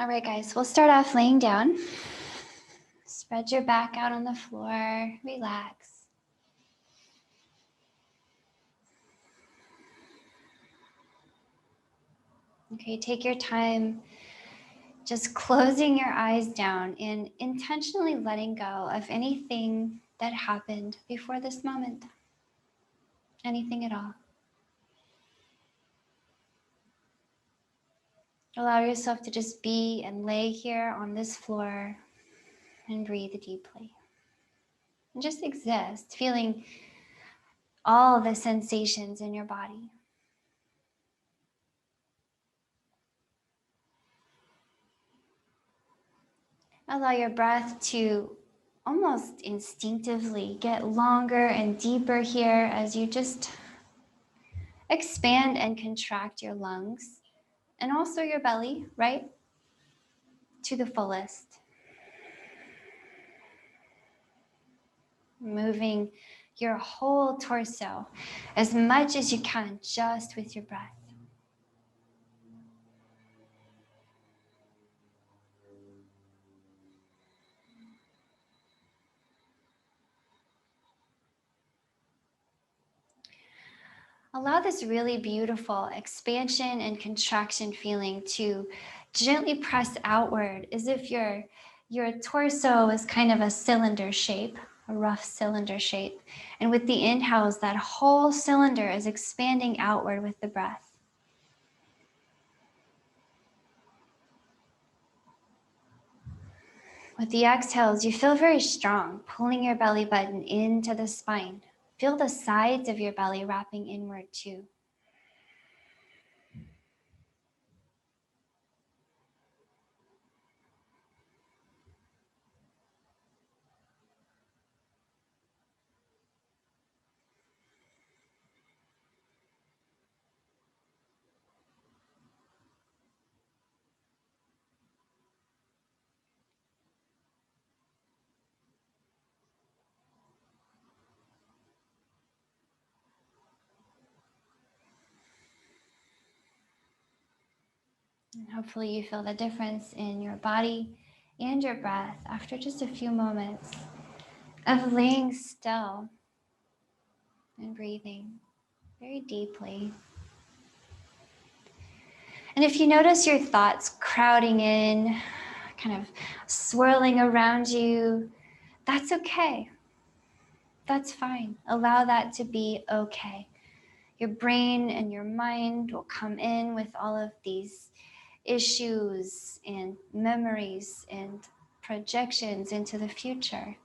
All right, guys, we'll start off laying down. Spread your back out on the floor, relax. Okay, take your time just closing your eyes down and intentionally letting go of anything that happened before this moment. Anything at all. Allow yourself to just be and lay here on this floor and breathe deeply. And just exist, feeling all the sensations in your body. Allow your breath to almost instinctively get longer and deeper here as you just expand and contract your lungs and also your belly, right? To the fullest. Moving your whole torso as much as you can just with your breath. Allow this really beautiful expansion and contraction feeling to gently press outward as if your torso is kind of a cylinder shape, a rough cylinder shape. And with the inhales, that whole cylinder is expanding outward with the breath. With the exhales, you feel very strong, pulling your belly button into the spine. Feel the sides of your belly wrapping inward too. And hopefully you feel the difference in your body and your breath after just a few moments of laying still and breathing very deeply. And if you notice your thoughts crowding in, kind of swirling around you, that's okay. That's fine. Allow that to be okay. Your brain and your mind will come in with all of these issues and memories and projections into the future.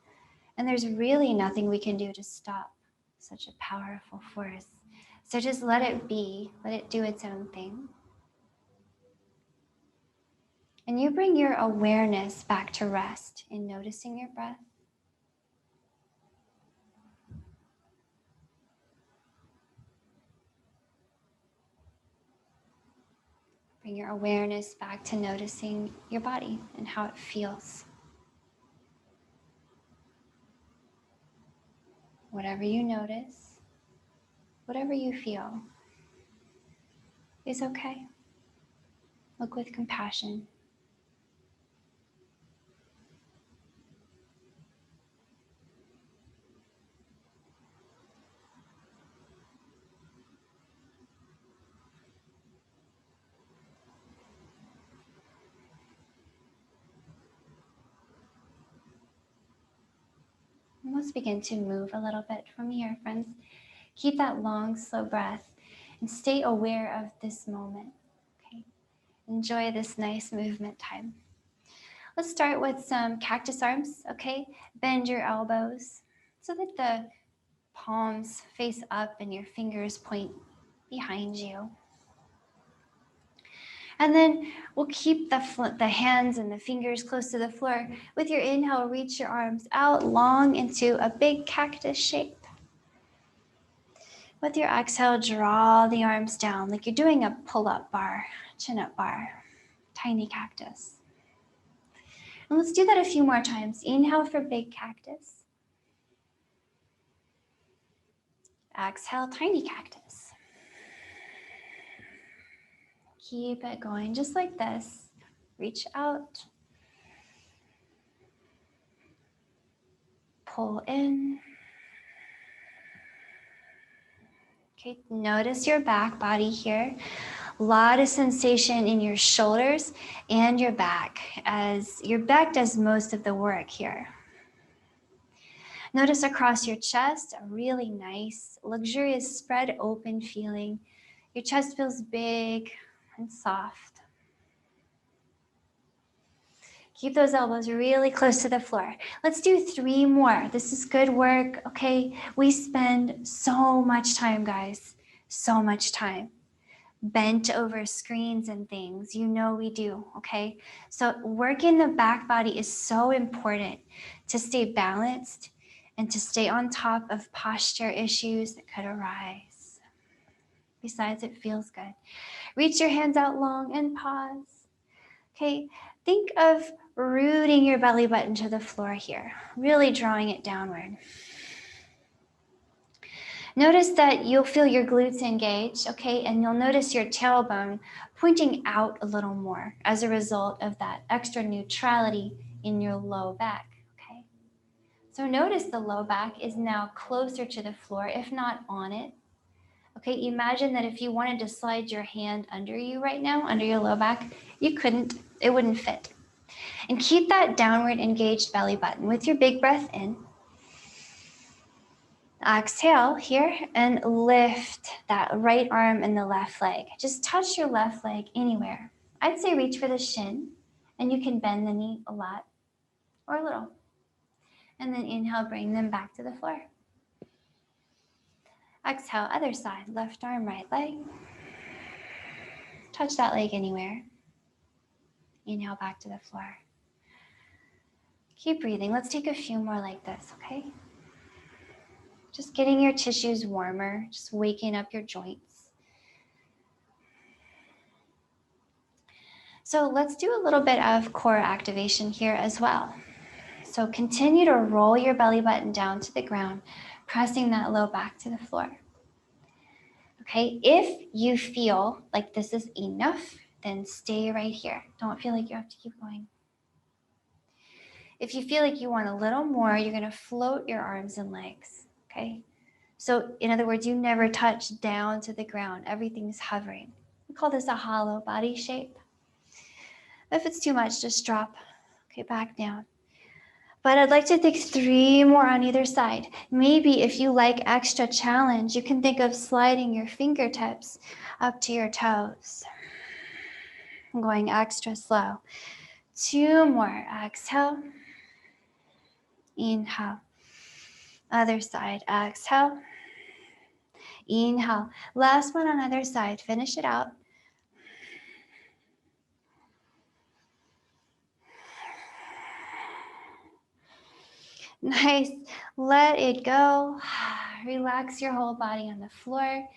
And there's really nothing we can do to stop such a powerful force. So just let it be, let it do its own thing. And you bring your awareness back to rest in noticing your breath. Bring your awareness back to noticing your body and how it feels. Whatever you notice, whatever you feel is okay. Look with compassion. And let's begin to move a little bit from here, friends. Keep that long, slow breath and stay aware of this moment. Okay? Enjoy this nice movement time. Let's start with some cactus arms, okay? Bend your elbows so that the palms face up and your fingers point behind you. And then we'll keep the hands and the fingers close to the floor. With your inhale, reach your arms out long into a big cactus shape. With your exhale, draw the arms down like you're doing a pull-up bar, chin-up bar, tiny cactus. And let's do that a few more times. Inhale for big cactus. Exhale, tiny cactus. Keep it going just like this. Reach out. Pull in. Okay, notice your back body here. A lot of sensation in your shoulders and your back, as your back does most of the work here. Notice across your chest, a really nice, luxurious, spread open feeling. Your chest feels big and soft. Keep those elbows really close to the floor. Let's do 3 more. This is good work, okay? We spend so much time, guys, so much time bent over screens and things. You know we do, okay? So working the back body is so important to stay balanced and to stay on top of posture issues that could arise. Besides, it feels good. Reach your hands out long and pause. Okay, think of rooting your belly button to the floor here, really drawing it downward. Notice that you'll feel your glutes engaged, okay, and you'll notice your tailbone pointing out a little more as a result of that extra neutrality in your low back, okay? So notice the low back is now closer to the floor, if not on it. Okay, imagine that if you wanted to slide your hand under you right now, under your low back, you couldn't, it wouldn't fit. And keep that downward engaged belly button with your big breath in. Exhale here and lift that right arm and the left leg. Just touch your left leg anywhere. I'd say reach for the shin, and you can bend the knee a lot or a little. And then inhale, bring them back to the floor. Exhale, other side, left arm, right leg. Touch that leg anywhere. Inhale, back to the floor. Keep breathing. Let's take a few more like this, okay? Just getting your tissues warmer, just waking up your joints. So let's do a little bit of core activation here as well. So continue to roll your belly button down to the ground, pressing that low back to the floor. Okay, if you feel like this is enough, then stay right here. Don't feel like you have to keep going. If you feel like you want a little more, you're gonna float your arms and legs, okay? So in other words, you never touch down to the ground. Everything's hovering. We call this a hollow body shape. If it's too much, just drop, okay, back down. But I'd like to think 3 more on either side. Maybe if you like extra challenge, you can think of sliding your fingertips up to your toes. I'm going extra slow. 2 more. Exhale. Inhale. Other side. Exhale. Inhale. Last one on other side. Finish it out. Nice. Let it go. Relax your whole body on the floor.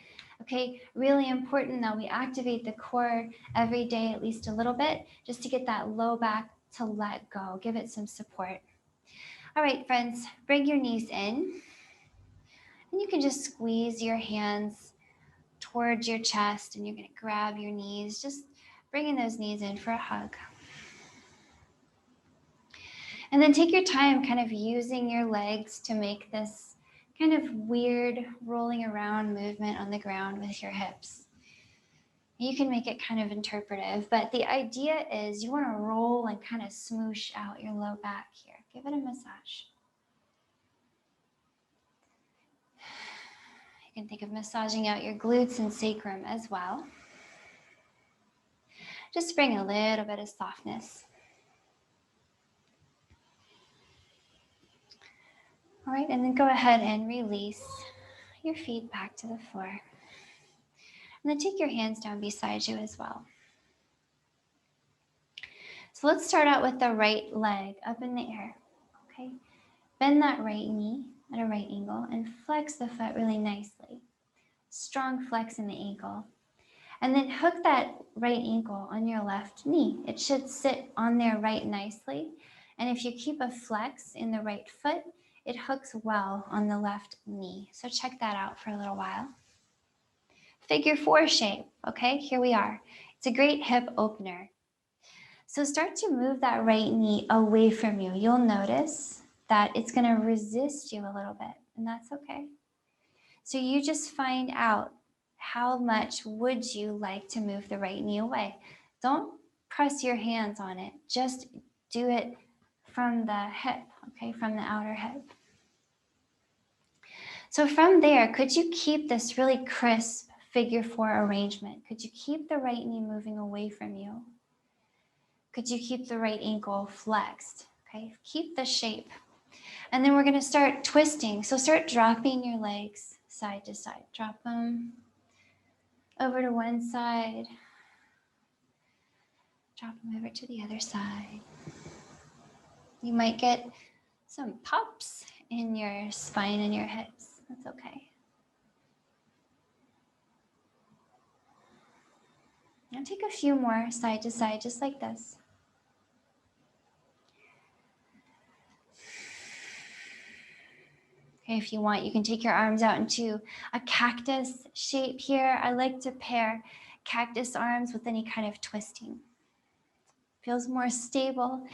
Okay, really important that we activate the core every day, at least a little bit, just to get that low back to let go. Give it some support. All right, friends, bring your knees in. And you can just squeeze your hands towards your chest, and you're going to grab your knees, just bringing those knees in for a hug. And then take your time kind of using your legs to make this kind of weird rolling around movement on the ground with your hips. You can make it kind of interpretive, but the idea is you want to roll and kind of smoosh out your low back here. Give it a massage. You can think of massaging out your glutes and sacrum as well. Just bring a little bit of softness. All right, and then go ahead and release your feet back to the floor. And then take your hands down beside you as well. So let's start out with the right leg up in the air, okay? Bend that right knee at a right angle and flex the foot really nicely. Strong flex in the ankle. And then hook that right ankle on your left knee. It should sit on there right nicely. And if you keep a flex in the right foot, it hooks well on the left knee. So check that out for a little while. Figure 4 shape, okay? Here we are. It's a great hip opener. So start to move that right knee away from you. You'll notice that it's going to resist you a little bit, and that's okay. So you just find out how much would you like to move the right knee away. Don't press your hands on it. Just do it from the hip, okay, from the outer hip. So from there, could you keep this really crisp figure 4 arrangement? Could you keep the right knee moving away from you? Could you keep the right ankle flexed? Okay, keep the shape. And then we're going to start twisting. So start dropping your legs side to side. Drop them over to one side. Drop them over to the other side. You might get some pops in your spine and your hips. That's okay. Now take a few more side to side, just like this. Okay, if you want, you can take your arms out into a cactus shape here. I like to pair cactus arms with any kind of twisting. Feels more stable.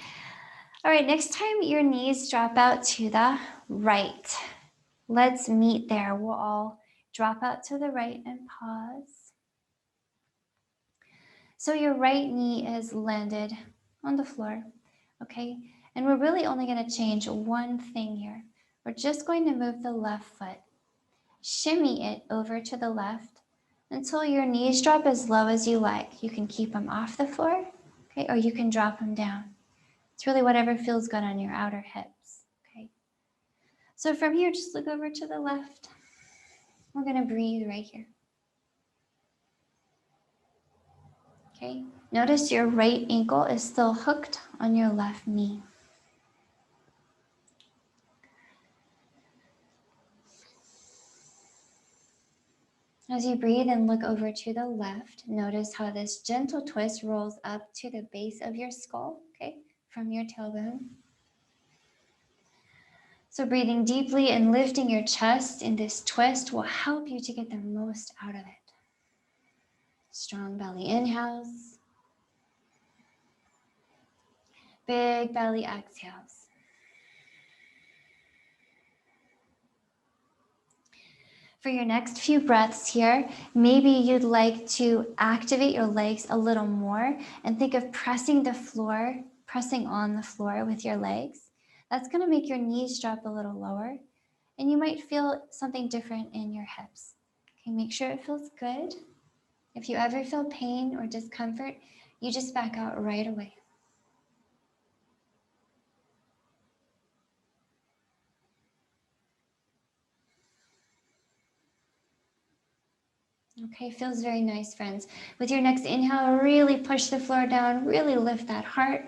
All right, next time your knees drop out to the right. Let's meet there. We'll all drop out to the right and pause. So your right knee is landed on the floor, okay? And we're really only going to change one thing here. We're just going to move the left foot. Shimmy it over to the left until your knees drop as low as you like. You can keep them off the floor, okay? Or you can drop them down. It's really whatever feels good on your outer hips, okay? So from here, just look over to the left. We're going to breathe right here. Okay, notice your right ankle is still hooked on your left knee. As you breathe and look over to the left, notice how this gentle twist rolls up to the base of your skull, okay, from your tailbone. So breathing deeply and lifting your chest in this twist will help you to get the most out of it. Strong belly inhales. Big belly exhales. For your next few breaths here, maybe you'd like to activate your legs a little more and think of pressing the floor, pressing on the floor with your legs. That's going to make your knees drop a little lower, and you might feel something different in your hips. Okay, make sure it feels good. If you ever feel pain or discomfort, you just back out right away. Okay, feels very nice, friends. With your next inhale, really push the floor down, really lift that heart.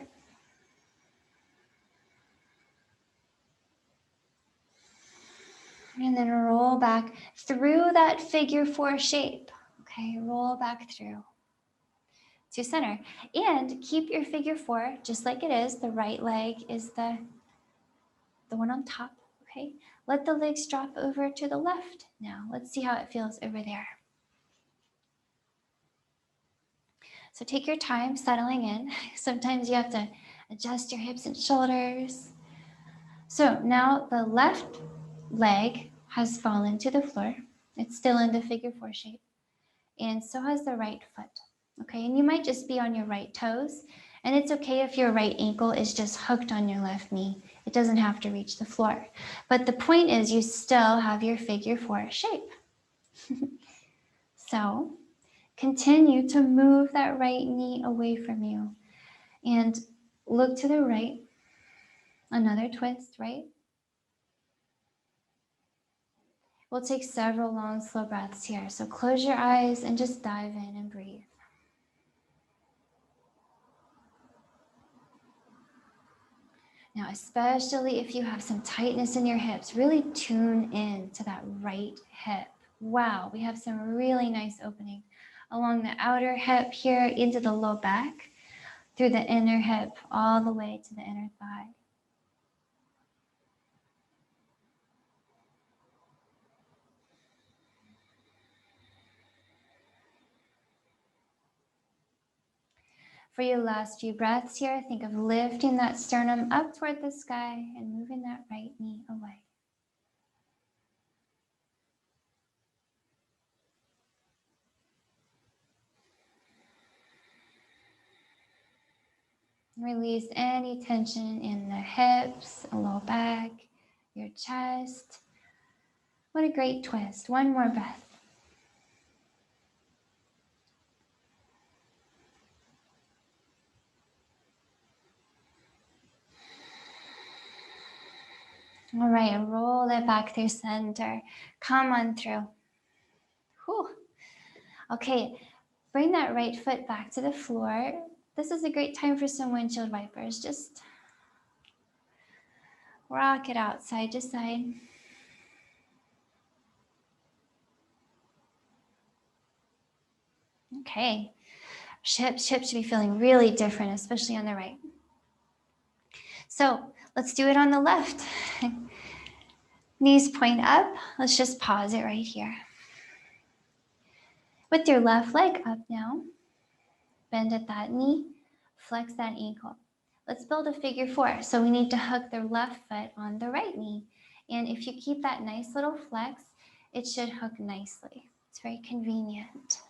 And then roll back through that figure 4 shape. Okay, roll back through to center. And keep your figure 4 just like it is. The right leg is the one on top. Okay, let the legs drop over to the left now. Let's see how it feels over there. So take your time settling in. Sometimes you have to adjust your hips and shoulders. So now the left leg has fallen to the floor. It's still in the figure 4 shape. And so has the right foot. Okay, and you might just be on your right toes. And it's okay if your right ankle is just hooked on your left knee. It doesn't have to reach the floor. But the point is you still have your figure 4 shape. So continue to move that right knee away from you and look to the right. Another twist, right? We'll take several long, slow breaths here. So close your eyes and just dive in and breathe. Now, especially if you have some tightness in your hips, really tune in to that right hip. Wow, we have some really nice opening along the outer hip here into the low back, through the inner hip, all the way to the inner thigh. For your last few breaths here, think of lifting that sternum up toward the sky and moving that right knee away. Release any tension in the hips, low back, your chest. What a great twist. One more breath. All right, roll it back through center. Come on through. Whew. Okay, bring that right foot back to the floor. This is a great time for some windshield wipers. Just rock it out side to side. Okay, hips should be feeling really different, especially on the right. So let's do it on the left. Knees point up. Let's just pause it right here. With your left leg up now, bend at that knee, flex that ankle. Let's build a figure four. So we need to hook the left foot on the right knee. And if you keep that nice little flex, it should hook nicely. It's very convenient.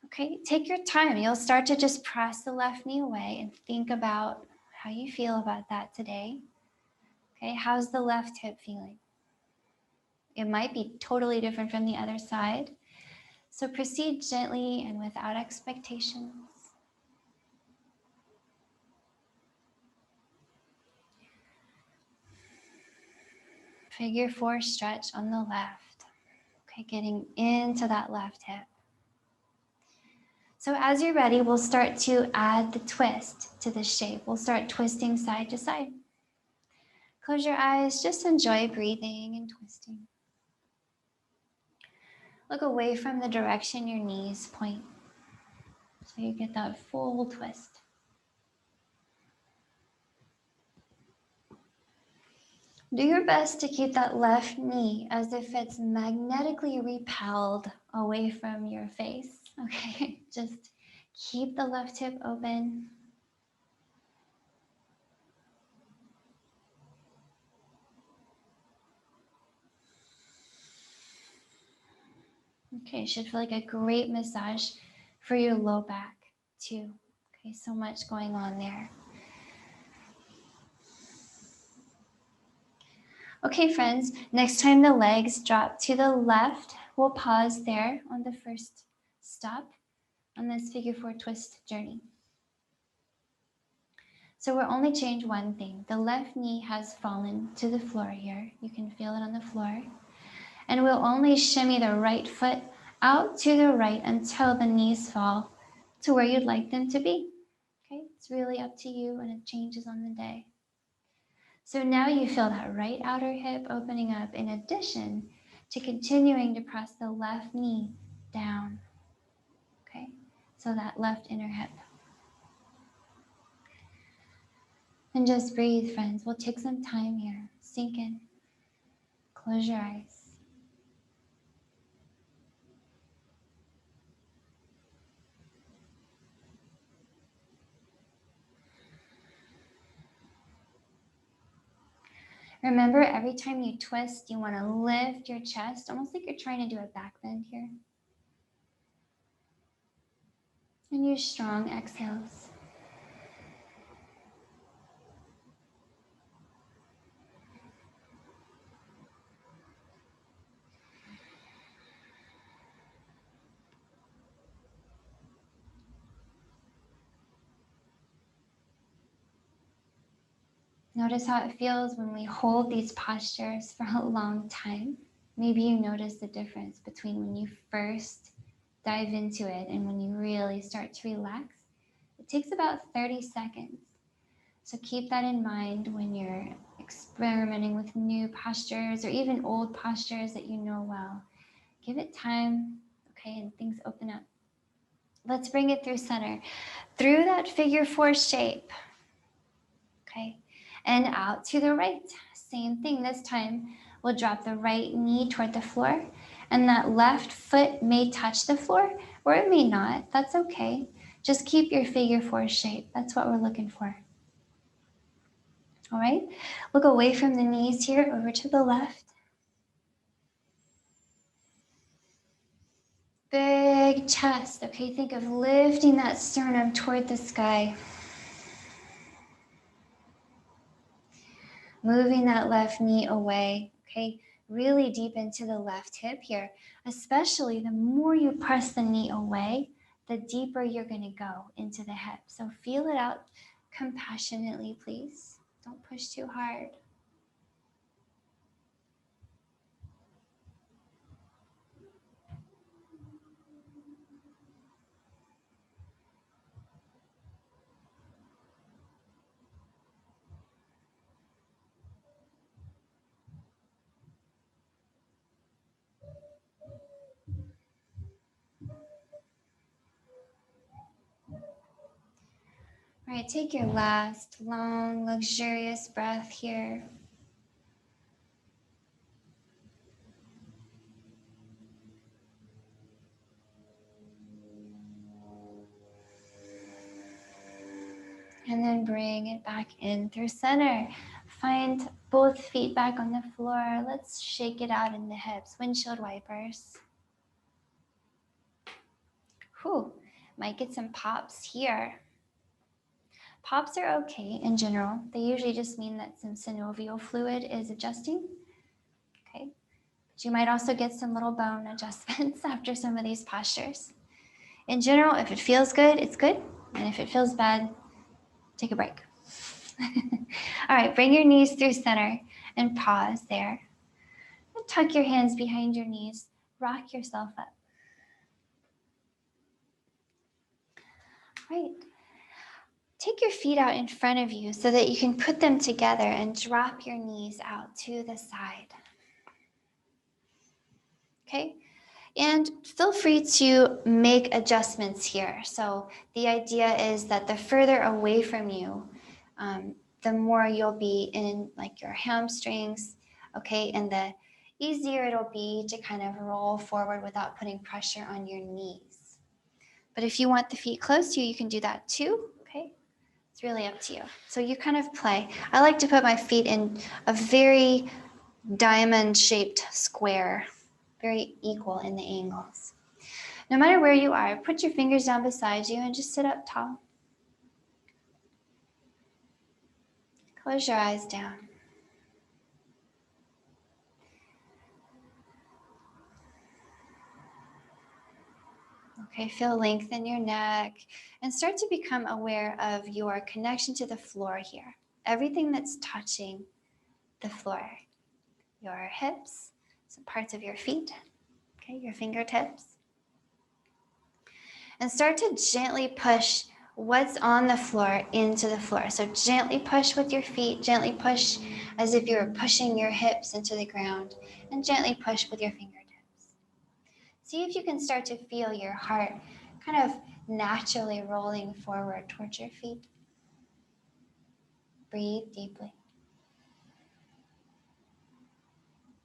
Okay, take your time. You'll start to just press the left knee away and think about how you feel about that today. Okay, how's the left hip feeling? It might be totally different from the other side. So proceed gently and without expectations. Figure four stretch on the left. Okay, getting into that left hip. So as you're ready, we'll start to add the twist to the shape. We'll start twisting side to side. Close your eyes, just enjoy breathing and twisting. Look away from the direction your knees point, so you get that full twist. Do your best to keep that left knee as if it's magnetically repelled away from your face. Okay, just keep the left hip open. Okay, should feel like a great massage for your low back too. Okay, so much going on there. Okay, friends, next time the legs drop to the left, we'll pause there on the first stop on this figure four twist journey. So we'll only change one thing. The left knee has fallen to the floor here. You can feel it on the floor. And we'll only shimmy the right foot out to the right until the knees fall to where you'd like them to be. Okay, it's really up to you and it changes on the day. So now you feel that right outer hip opening up in addition to continuing to press the left knee down. Okay, so that left inner hip. And just breathe, friends. We'll take some time here. Sink in. Close your eyes. Remember, every time you twist, you want to lift your chest, almost like you're trying to do a back bend here. And use strong exhales. Notice how it feels when we hold these postures for a long time. Maybe you notice the difference between when you first dive into it and when you really start to relax. It takes about 30 seconds. So keep that in mind when you're experimenting with new postures or even old postures that you know well. Give it time, okay, and things open up. Let's bring it through center, through that figure four shape, okay, and out to the right. Same thing this time. We'll drop the right knee toward the floor, and that left foot may touch the floor, or it may not. That's okay. Just keep your figure 4 shape. That's what we're looking for. All right, look away from the knees here, over to the left. Big chest, okay? Think of lifting that sternum toward the sky. Moving that left knee away, okay? Really deep into the left hip here. Especially the more you press the knee away, the deeper you're gonna go into the hip. So feel it out compassionately, please. Don't push too hard. All right, take your last long, luxurious breath here. And then bring it back in through center. Find both feet back on the floor. Let's shake it out in the hips. Windshield wipers. Whew, might get some pops here. Pops are okay in general. They usually just mean that some synovial fluid is adjusting. Okay, but you might also get some little bone adjustments after some of these postures. In general, if it feels good, it's good. And if it feels bad, take a break. All right, bring your knees through center and pause there. And tuck your hands behind your knees. Rock yourself up. Right. Take your feet out in front of you so that you can put them together and drop your knees out to the side. Okay? And feel free to make adjustments here. So the idea is that the further away from you, the more you'll be in like your hamstrings, okay? And the easier it'll be to kind of roll forward without putting pressure on your knees. But if you want the feet close to you, you can do that too, okay? It's really up to you. So you kind of play. I like to put my feet in a very diamond-shaped square, very equal in the angles. No matter where you are, put your fingers down beside you and just sit up tall. Close your eyes down. Okay, feel length in your neck and start to become aware of your connection to the floor here. Everything that's touching the floor. Your hips, some parts of your feet, okay, your fingertips. And start to gently push what's on the floor into the floor. So gently push with your feet, gently push as if you were pushing your hips into the ground, and gently push with your fingertips. See if you can start to feel your heart kind of naturally rolling forward towards your feet. Breathe deeply.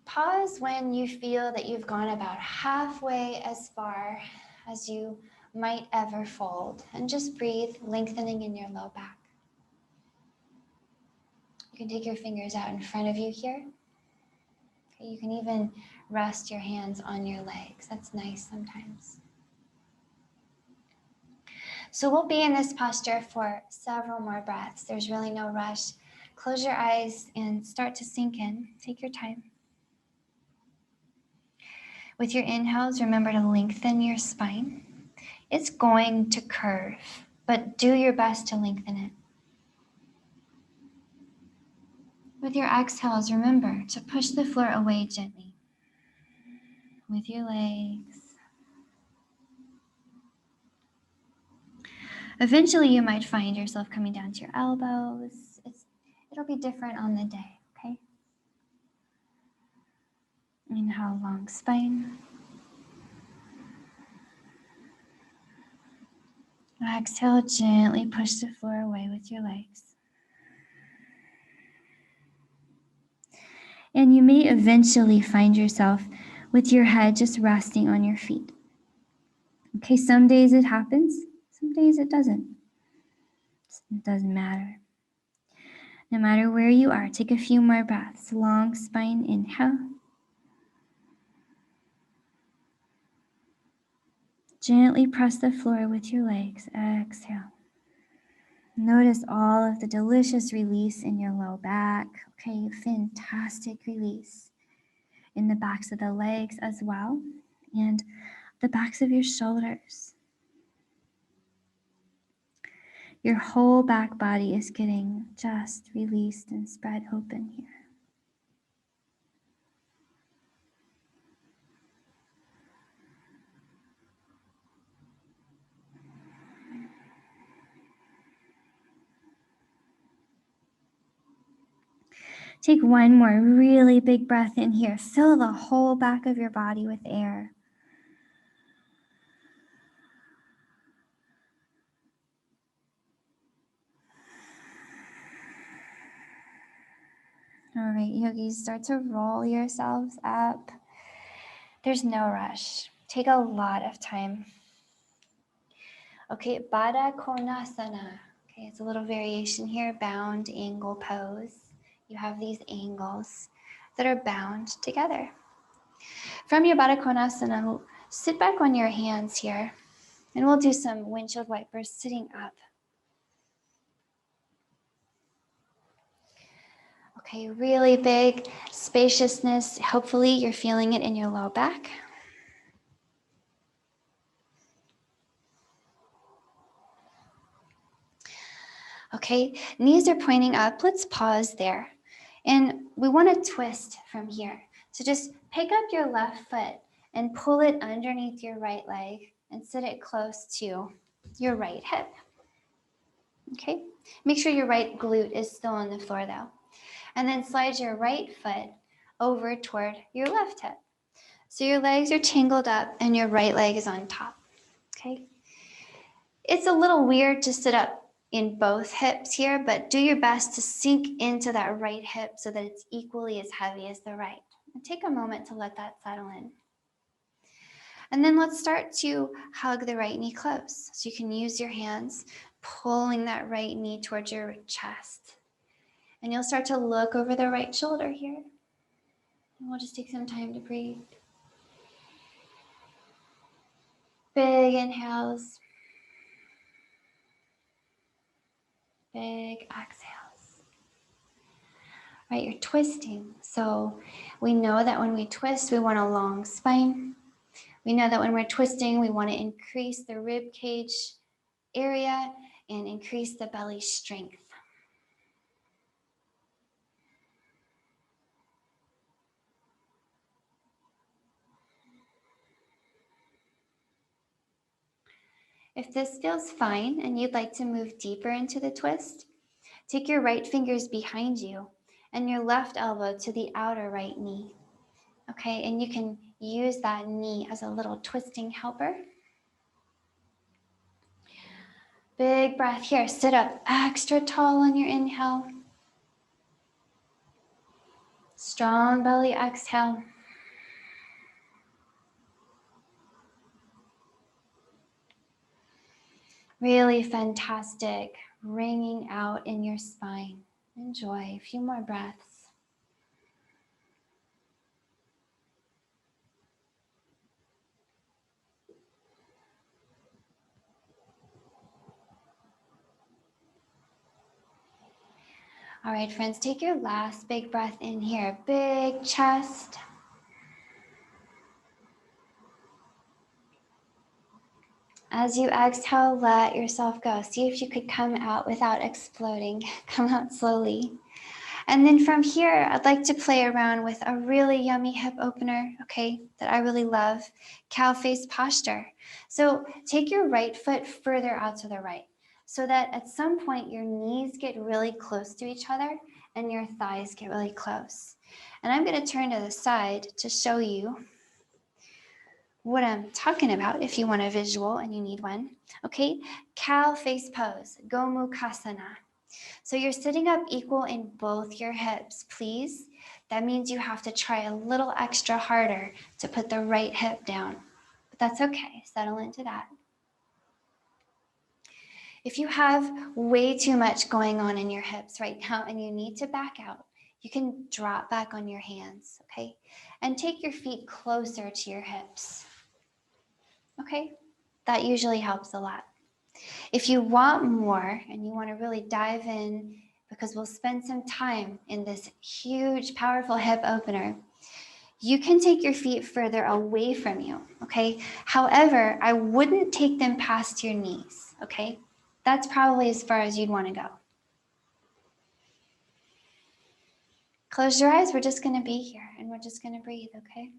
Pause when you feel that you've gone about halfway as far as you might ever fold, and just breathe, lengthening in your low back. You can take your fingers out in front of you here. Okay, you can even rest your hands on your legs. That's nice sometimes. So we'll be in this posture for several more breaths. There's really no rush. Close your eyes and start to sink in. Take your time. With your inhales, remember to lengthen your spine. It's going to curve, but do your best to lengthen it. With your exhales, remember to push the floor away gently with your legs. Eventually, you might find yourself coming down to your elbows. It'll be different on the day, okay? Inhale, long spine. Exhale, gently push the floor away with your legs. And you may eventually find yourself with your head just resting on your feet. Okay, some days it happens, Some days it doesn't. It doesn't matter. No matter where you are, take a few more breaths. Long spine inhale. Gently press the floor with your legs. Exhale. Notice all of the delicious release in your low back. Okay, fantastic release in the backs of the legs as well, and the backs of your shoulders. Your whole back body is getting just released and spread open here. Take one more really big breath in here. Fill the whole back of your body with air. All right, yogis, start to roll yourselves up. There's no rush. Take a lot of time. Okay, Baddha Konasana. Okay, it's a little variation here, bound angle pose. You have these angles that are bound together. From your Baddha Konasana, sit back on your hands here, and we'll do some windshield wipers sitting up. Okay, really big spaciousness. Hopefully you're feeling it in your low back. Okay, knees are pointing up. Let's pause there. And we want to twist from here. So just pick up your left foot and pull it underneath your right leg and sit it close to your right hip. Okay, make sure your right glute is still on the floor though. And then slide your right foot over toward your left hip. So your legs are tangled up and your right leg is on top. Okay, it's a little weird to sit up in both hips here, but do your best to sink into that right hip so that it's equally as heavy as the right. And take a moment to let that settle in. And then let's start to hug the right knee close. So you can use your hands, pulling that right knee towards your chest. And you'll start to look over the right shoulder here. And we'll just take some time to breathe. Big inhales. Big exhales. Right, you're twisting. So we know that when we twist, we want a long spine. We know that when we're twisting, we want to increase the rib cage area and increase the belly strength. If this feels fine and you'd like to move deeper into the twist, take your right fingers behind you and your left elbow to the outer right knee. Okay, and you can use that knee as a little twisting helper. Big breath here. Sit up extra tall on your inhale. Strong belly exhale. Really fantastic wringing out in your spine. Enjoy a few more breaths. All right, friends, take your last big breath in here. Big chest. As you exhale, let yourself go. See if you could come out without exploding. Come out slowly. And then from here, I'd like to play around with a really yummy hip opener, okay, that I really love, cow face posture. So take your right foot further out to the right so that at some point your knees get really close to each other and your thighs get really close. And I'm going to turn to the side to show you what I'm talking about if you want a visual and you need one. Okay, cow face pose, Gomukhasana. So you're sitting up equal in both your hips, please. That means you have to try a little extra harder to put the right hip down. But that's okay, settle into that. If you have way too much going on in your hips right now and you need to back out, you can drop back on your hands, okay? And take your feet closer to your hips, okay? That usually helps a lot. If you want more and you want to really dive in, because we'll spend some time in this huge, powerful hip opener, you can take your feet further away from you, okay? However, I wouldn't take them past your knees, okay? That's probably as far as you'd want to go. Close your eyes. We're just going to be here and we're just going to breathe, okay?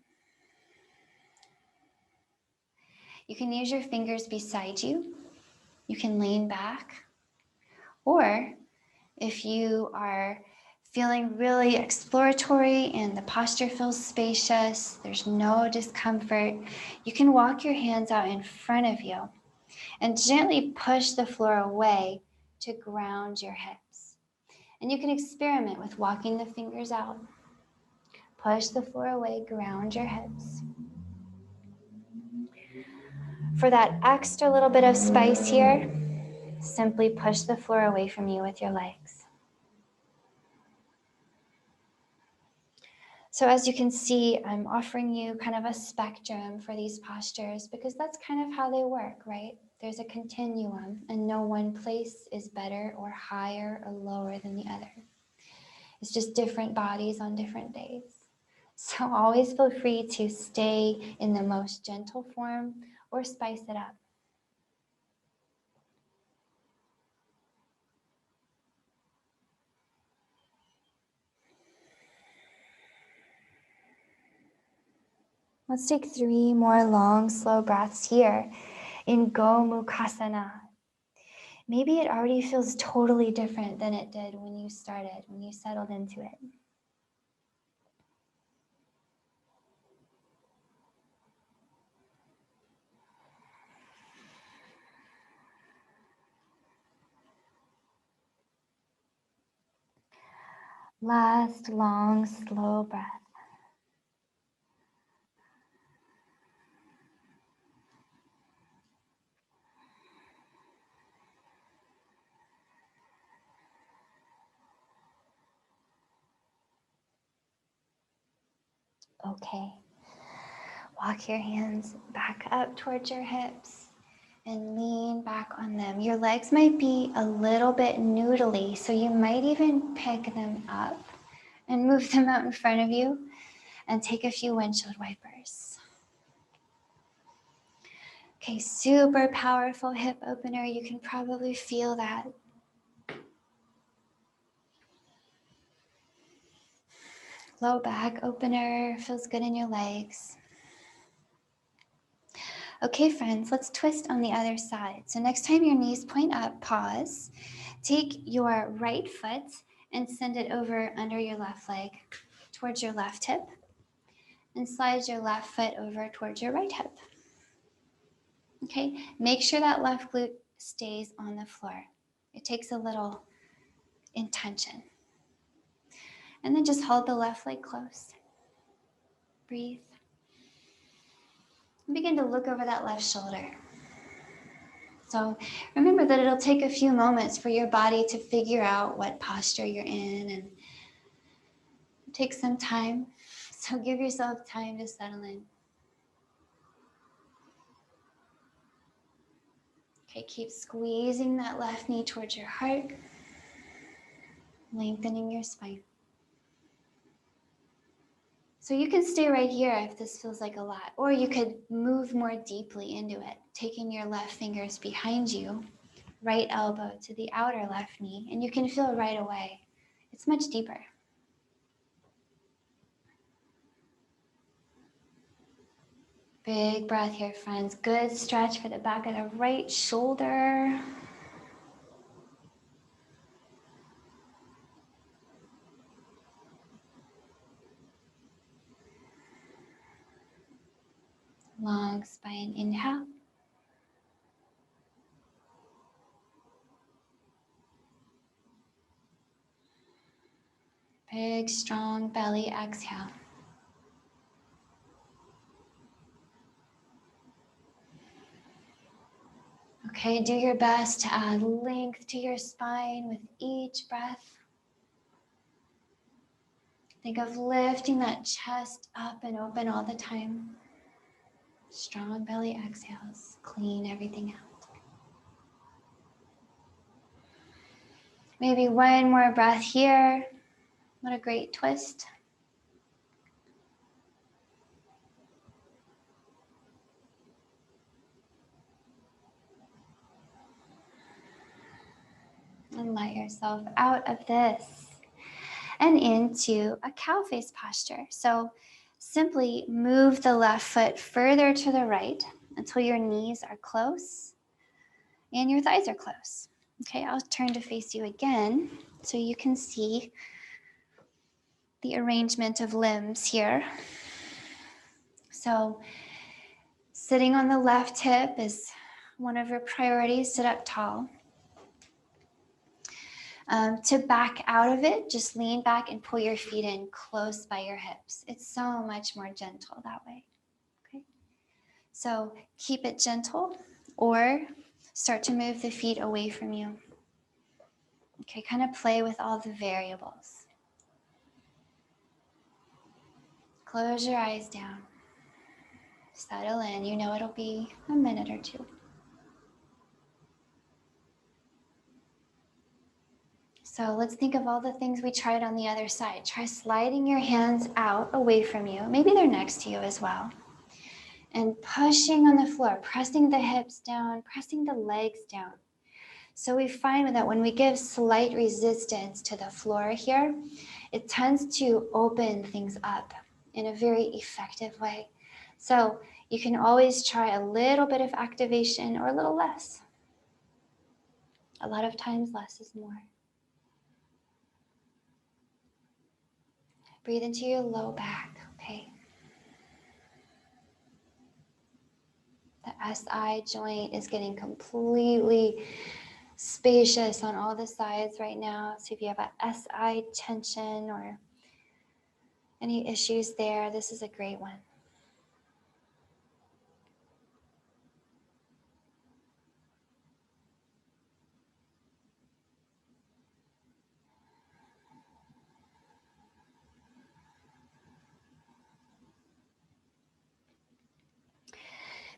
You can use your fingers beside you. You can lean back. Or if you are feeling really exploratory and the posture feels spacious, there's no discomfort, you can walk your hands out in front of you and gently push the floor away to ground your hips. And you can experiment with walking the fingers out. Push the floor away, ground your hips. For that extra little bit of spice here, simply push the floor away from you with your legs. So as you can see, I'm offering you kind of a spectrum for these postures because that's kind of how they work, right? There's a continuum and no one place is better or higher or lower than the other. It's just different bodies on different days. So always feel free to stay in the most gentle form or spice it up. Let's take 3 more long, slow breaths here in Gomukhasana. Maybe it already feels totally different than it did when you started, when you settled into it. Last long, slow breath. Okay. Walk your hands back up towards your hips and lean back on them. Your legs might be a little bit noodly, so you might even pick them up and move them out in front of you and take a few windshield wipers. Okay, super powerful hip opener. You can probably feel that. Low back opener, feels good in your legs. Okay, friends, let's twist on the other side. So next time your knees point up, pause. Take your right foot and send it over under your left leg towards your left hip. And slide your left foot over towards your right hip. Okay, make sure that left glute stays on the floor. It takes a little intention. And then just hold the left leg close. Breathe. And begin to look over that left shoulder. So remember that it'll take a few moments for your body to figure out what posture you're in and take some time. So give yourself time to settle in. Okay, keep squeezing that left knee towards your heart, lengthening your spine. So you can stay right here if this feels like a lot, or you could move more deeply into it, taking your left fingers behind you, right elbow to the outer left knee, and you can feel right away. It's much deeper. Big breath here, friends. Good stretch for the back of the right shoulder. Long spine inhale. Big, strong belly exhale. Okay, do your best to add length to your spine with each breath. Think of lifting that chest up and open all the time. Strong belly exhales, clean everything out. Maybe one more breath here. What a great twist. And let yourself out of this and into a cow face posture. So simply move the left foot further to the right until your knees are close and your thighs are close. Okay, I'll turn to face you again so you can see the arrangement of limbs here. So sitting on the left hip is one of your priorities. Sit up tall. To back out of it, just lean back and pull your feet in close by your hips. It's so much more gentle that way. Okay, so keep it gentle or start to move the feet away from you. Okay, kind of play with all the variables. Close your eyes down. Settle in. You know it'll be a minute or two. So let's think of all the things we tried on the other side. Try sliding your hands out away from you. Maybe they're next to you as well. And pushing on the floor, pressing the hips down, pressing the legs down. So we find that when we give slight resistance to the floor here, it tends to open things up in a very effective way. So you can always try a little bit of activation or a little less. A lot of times less is more. Breathe into your low back, okay? The SI joint is getting completely spacious on all the sides right now. So if you have a SI tension or any issues there, this is a great one.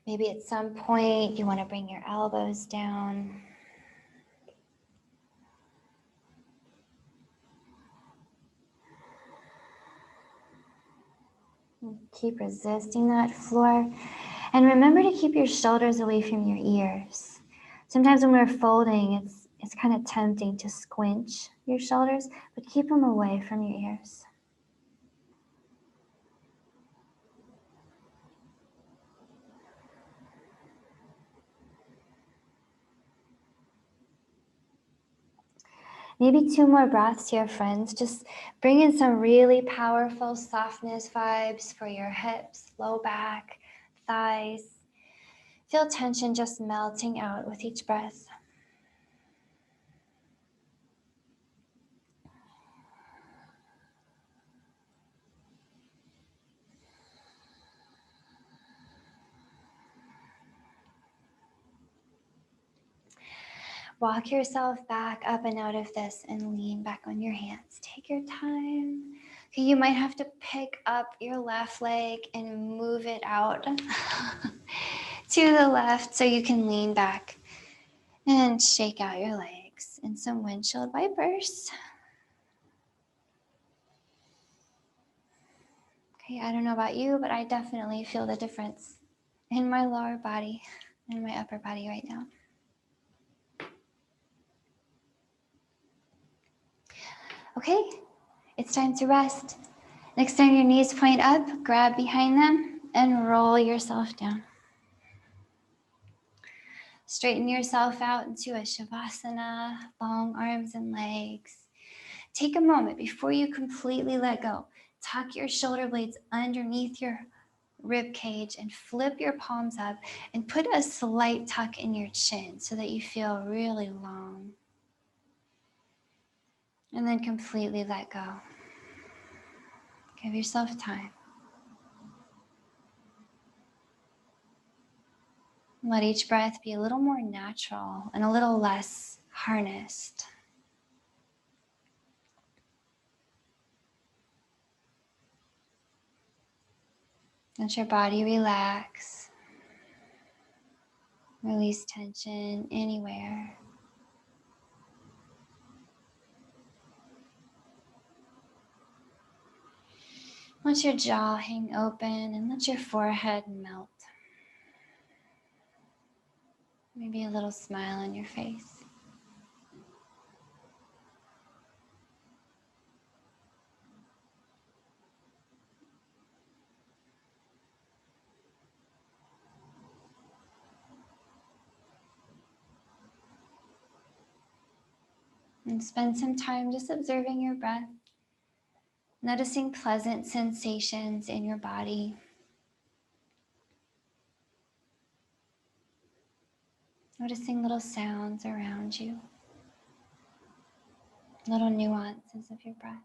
Maybe at some point you want to bring your elbows down. Keep resisting that floor. And remember to keep your shoulders away from your ears. Sometimes when we're folding, it's kind of tempting to squinch your shoulders, but keep them away from your ears. Maybe 2 more breaths here, friends. Just bring in some really powerful softness vibes for your hips, low back, thighs. Feel tension just melting out with each breath. Walk yourself back up and out of this and lean back on your hands. Take your time. Okay, you might have to pick up your left leg and move it out to the left so you can lean back and shake out your legs in some windshield wipers. Okay, I don't know about you, but I definitely feel the difference in my lower body and my upper body right now. Okay, it's time to rest. Next time your knees point up, grab behind them and roll yourself down. Straighten yourself out into a Shavasana, long arms and legs. Take a moment before you completely let go. Tuck your shoulder blades underneath your rib cage and flip your palms up and put a slight tuck in your chin so that you feel really long. And then completely let go. Give yourself time. Let each breath be a little more natural and a little less harnessed. Let your body relax. Release tension anywhere. Let your jaw hang open and let your forehead melt. Maybe a little smile on your face. And spend some time just observing your breath, noticing pleasant sensations in your body. Noticing little sounds around you, little nuances of your breath.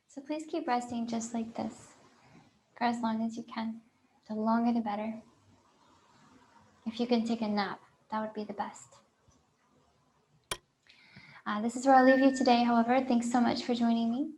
So please keep resting just like this for as long as you can. The longer the better. If you can take a nap, that would be the best. This is where I'll leave you today, however. Thanks so much for joining me.